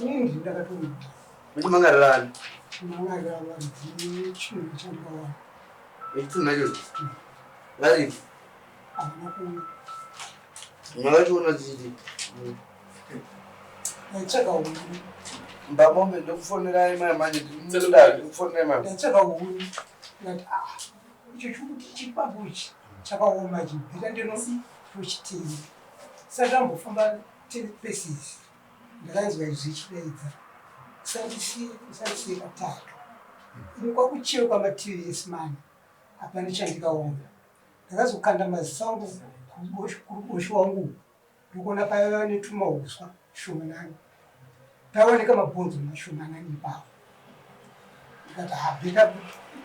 Ini ndakatuma. Muchimangarirani? Mangarirani chinhu chandawa. Ichuna icho. Ngari. Amuna. Ngachona chiti. Ndachaka uni. Mbamombe ndokufonera imwe manje ndinodai kufonera imwe. Ndachaka uni. Ngati icho chikuti chipabuchi chakaoma chibhita ndinosi tochitini. Saka mbofamba 10 paces. Ndakanzwa zvichidaidza. Kusandisiye katatu. Kwakuchiyo kwamativi esimani. Hapana chandikaona. Ndakazokanda maziso angu kuruboshwe wangu. Ndikuona paiva netumauswa shomanani. Paioneka mabhonzo mashomanani ipapo. Ndikati habhita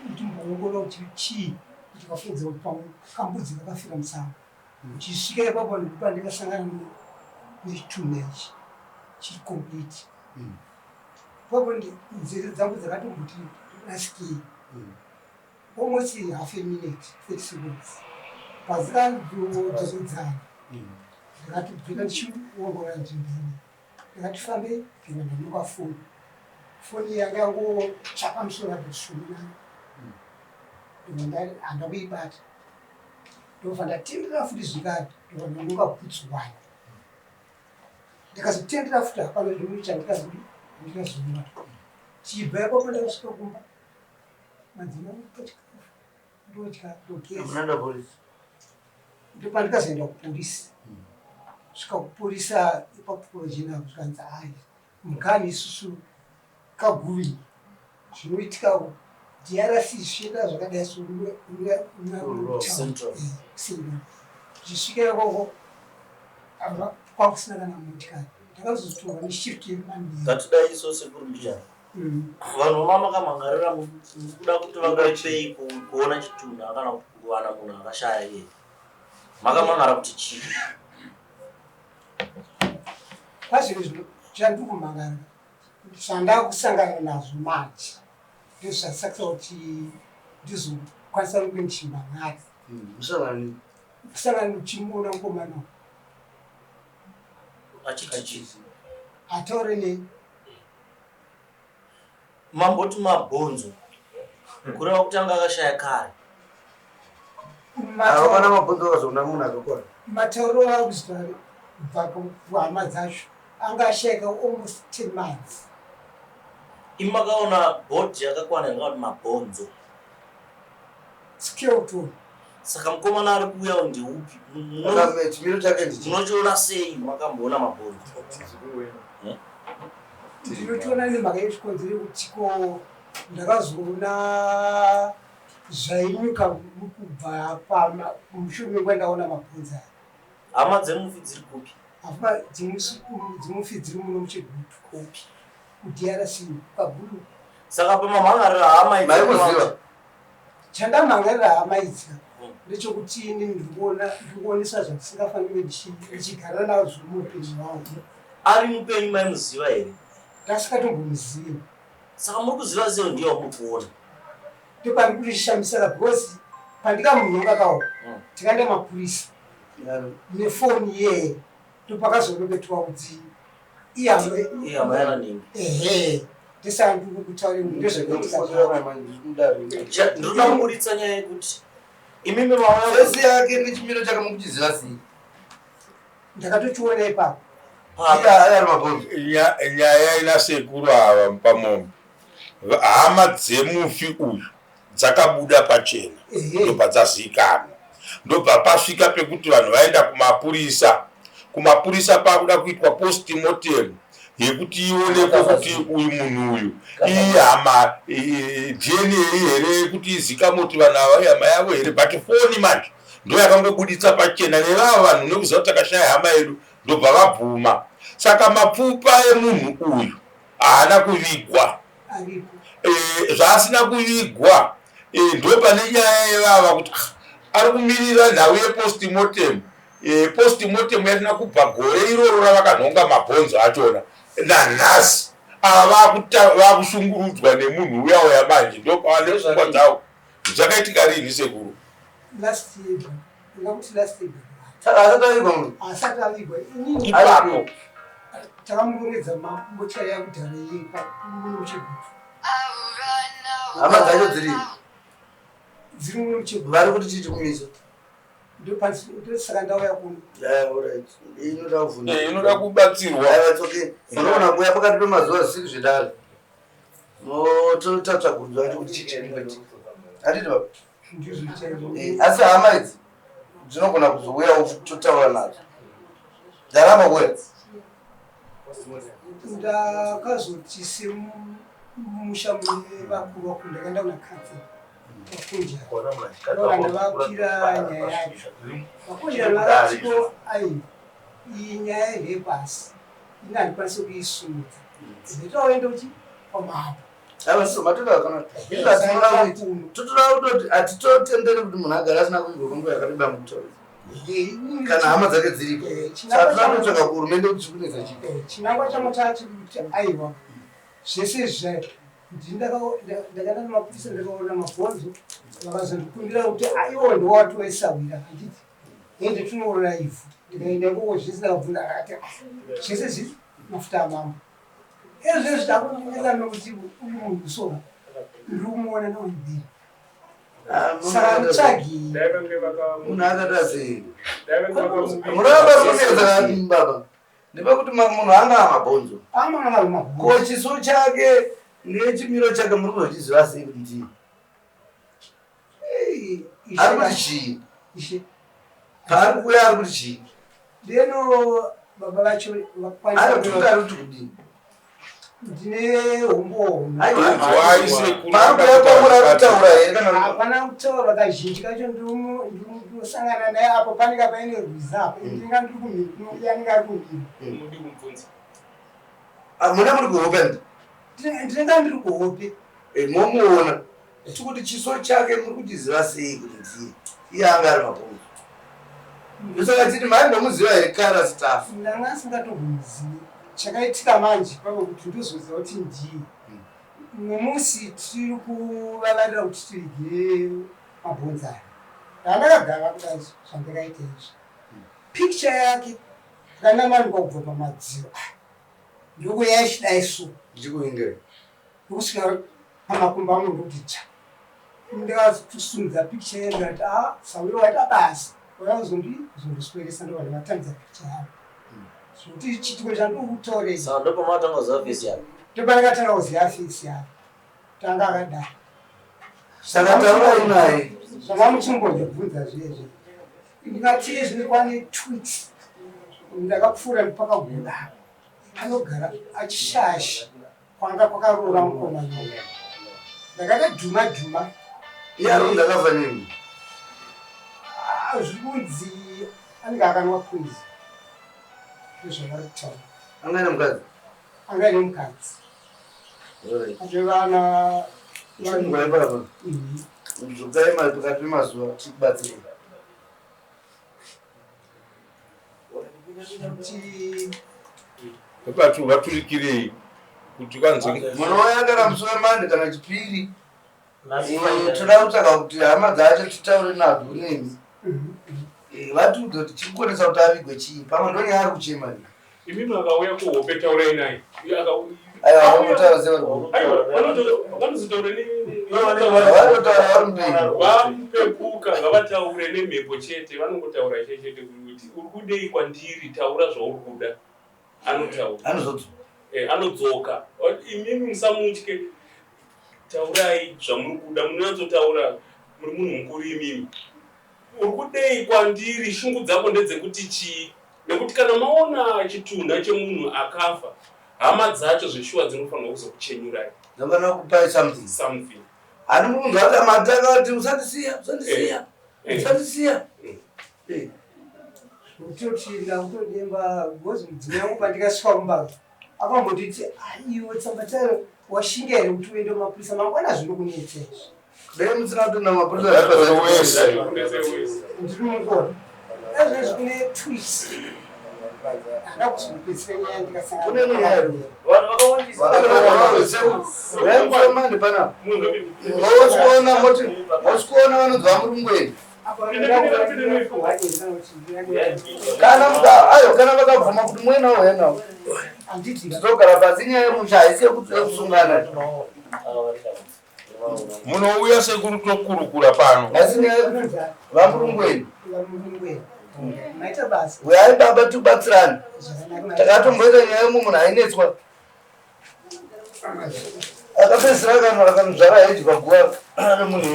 kuti mboongorora kuti chii kuti vafudze pamwe kambudzi kakafira musango. Ndichisvika ipapo ndipo ndikasangana nechitunha ichi chiri complete. Ipapo nzeve dzangu dzakatomboti rasikei. Almost half a minute, 30 seconds. Pazikadzokedzana. Ndakatobvira ndichiongorora nzvimbeni. Ndakatifambe ndikenda ndomuka foni. Foni yanga yangotsvaka musoro wabheshomanani. Handakuibata. Ndobva ndatendera futi zvekare ndobva ndomuka bhutsu 1. Ndikazotendera futi hapana zvimwe chandikazoona. Chibva ipapo ndakasvika kumba. Madzimai ndotya ndogeza. Munanda polisi. Ndipo ndikazoenda kupolisi. Svika kupolisa ipapo jena zvikanzi hai. Mukani isusu kaguvi. Zvinoitika DRC zvichienda zvakadai Central. Zvisvika ikoko kwakusina kana motikari. Ndakazotorwa neshift yemani. Ngatidai isose kuri mbichana. Vanhu vamakamangarira kuda kuti vangaipei kuona chitunha kana kuwana munhu akashaya iye. Makamangara kuti chii? Kwazvo chandikumangarira zvandakusangana nazvo manje ndozvasakisa kuti ndizokwanisa kuenchimba ngati. Kusangana uchimuona mukomana Achiti ataure nei mamboti mabhonzo kureva kuti anga akashaya kare. Hapana mabhonzo akazoona munhu akakora. Matauro akuzwa kubva kuhama dzacho anga ashayika almost 10 months. Imakaona bhodhi yakakwana ingati mabhonzo. Skeleton. Saka mukomana ari kuuya ndeupi? Chimiro chake ndichi. Munochiona sei makamboona mabhonzo? Ndinochiona nemhaka yezvikonzero yekuti ko ndakazoona zvainyuka kubva kumushure mekwa ndaona mabhonzo aya. Hama dzemufi dziri kupi? Hapana dzimufi dziri muno muchigutu Kupi? kuDRC paguru. Saka pamamangarira hama idzi Maikuziva. Chandamangarira hama idzi ndechekuti ini ndikuonesa zvatisingafaniri ndichigara nazvo muupenyu hwangu. Ari mupenyu maimuziva here? Ndasikatombomziva. Saka muri kuziva sei ndiye wamuri kuona? Ndopandi kuti shamisira because pandikamunhonga kawo tikaenda mapurisa nefoni iyeye ndopakazorobetwa kuti ihama yakanenge. ndisaka ndiri kutaura ndezvekuitika. Ndinoda kuburitsa nyaya yekuti imimi Fesi yake nechimiro chake mukuchiziva sei? Ndakatochiona ipapo. Ari mabhonzo. Nyaya ina sekuru ava pamombe. Hama dzemufi uyu dzakabuda pachena. Ndobva dzazivikanwa. Ndobva pasvika pekuti vanhu vaenda kumapurisa. Kumapurisa pakuda kuitwa postmortem yekuti ionekwe kuti uyu munhu uyu ihama DNA here kuti izikamwe kuti vanhu ava ihama yavo here. But foni manje ndo yakangobuditsa pachena nevavo vanhu nekuziva kuti takashaya hama yedu ndobva vabvuma. Saka mapfupa emunhu uyu haana kuvigwa. Zvaasina kuvigwa ndopane nyaya yevava kuti ari kumirira nhau yepostmortem. Postmortem yatina kubva gore iroro ravakanhonga mabhonzo achona nanhasi ava vakushungurudzwa nemunhu uya uya manje ndopava nepfungwa dzavo zvakaitika rini sekuru? Last year. Asatavigwa munhu. Asatavigwa. ipapo takamurongedza motya yakudhara yepa muchigutu hama dzacho dziri dziri muchigutu vari kuti chiti kumisa ndosaka ndauya kuno inoda kuvhunda inoda kubatsirwa unoona kuya pakati pemazuva 6 zvedare mototatsvagurudzo acho kuti chiti atiti baba asi hama idzi dzinogona kuzouyawo totaura nadzo dzaramba kuya ndakazoti semusha mune vakuru vakuru ndakaenda kuna kansela vakunja ndavapira nyaya yacho vakunja vakatiko iyi nyaya yevhepasi ina handikwanisi kuisunudza zinoitaoende kuti pamavo totoda kutoti hatitotendere kuti munhu agara asina kuigwa kwenguva yakareba mukutaura kana hama dzake dziriko satotsvaga kuhurumende kuti chikunetsa chii chinangwa changu chati kuti aiwa zvese zvayo ndakaenda nemapurisa ndakaona mabhonzo vakazondikumbira kuti aiwo ndowatowaisawira anditi ende tinoorora ivhu ndikaenda koko zvese ndakabvunda akati zvese zviri mafuta amambo ezvezvo zvidakundinyeka nokuti uyu munhu usora ndiriumuona nawanibiri saka mutsvagi munhu akata sei muramba kunezakadini baba ndepekuti munhu anga amabhonzo ko chiso chake nechimiro chake muri kuzochiziva sei kuti ndii ari kuti chii paari kuya ari kuti chii ndeno baba vacho ari kuti kudini ndine hombohoma hapana kutaura vakazhinji kacho ndinosangana naye apo panenge paine rwiza apo ndinga ndiri kumhiri kunoya anenge ari kumhiri muna muri kuhope ndinenge ndiri kuhope momuona tikuti chiso chake muri kuchiziva sei kuti ndii iye anga ari mabhonzo ndosaka titi maimbomuziva here kara staff ndanga asingatogumuzivi chakaitika manje pava kuti ndozoziva kuti ndii nemusi tiri kuvavarira kuti tirigire mabhonzo aya ndandakagara kudai zvandakaita izvi picture yake akanamanikwa kubva pamadziro ndokuya ichidai so ndichikuingei ndokusvika pamakumba amwe ndokuti cha ndakasunudza picture yedu ati sawiro waita basa wayazondisweresa ndovana vatambidza picture yavo zvokuti chitiko chandokutauresa ndopamatanga kuziva fesi yako ndopanakatanga kuziva fesi yavo tanga akadai saka taurai naye zvanga muchimbondibvunza zvezve ndikati zviri kwane tweets ndakapfuura ndipakagura anogara achishasha kwanga kwakaroora mukoma nyoma ndakada dhuma iyaro ndakabva nemi zviri kunzi anenge akanwa poisi ndozvavari kutaura angaine mukadzi angaine mukadzi ate vana chingwaipapa nzvukai pakati pemazuva tikubatsire vaturikirei kuti kwanzi munouya kana musi wemande kana chipiri toda kutsvaga kuti hama dzacho titaure nadzo nemi vatiudze kuti chikukonesa kuti avigwe chii pamwe ndoni ari kuchema imi makauya kuhope taurai naye aiwa vanotaura vampepuka ngavataure nemhepo chete vanongotaura chete kuti uri kudei kwandiri taura zvauri kuda anotaura anodzoka imimi musamutye taurai zvamuri kuda munatsotaura muri munhu mukuru imimi uri kudei kwandiri shungu dzako ndedzekuti chii nekuti kana maona chitunha chemunhu akafa hama dzacho zveshuwa dzinofanira kuzokuchenyurai ndofana kupai something ani munhu akamataka kuti usandisiya kutoti ndakutodemba bhozi mudzimai wangu pandikasvika kumbava akambonditi iwe tsamba washinga here kuti uende mumapurisa mangwana zvino kunetsa izvi dai musina kutonda mapurisa ndiri mukona ezvezvi kune twis handa kuzomupetsera nyaya ndikasamande pana osikuona vanonzwa muri mungweni kana vakabvuma kuti mwe nawo henawo titogara pasi nyaya yemusha haisi yekuti kusungana munouya sekuru tokurukura pano asi nyaya vamurungweni uyai baba tibatsirani takatomboita nyaya yemwe munhu ainetswa akapedzisira kanhu akanozvara heji paguva nemunhu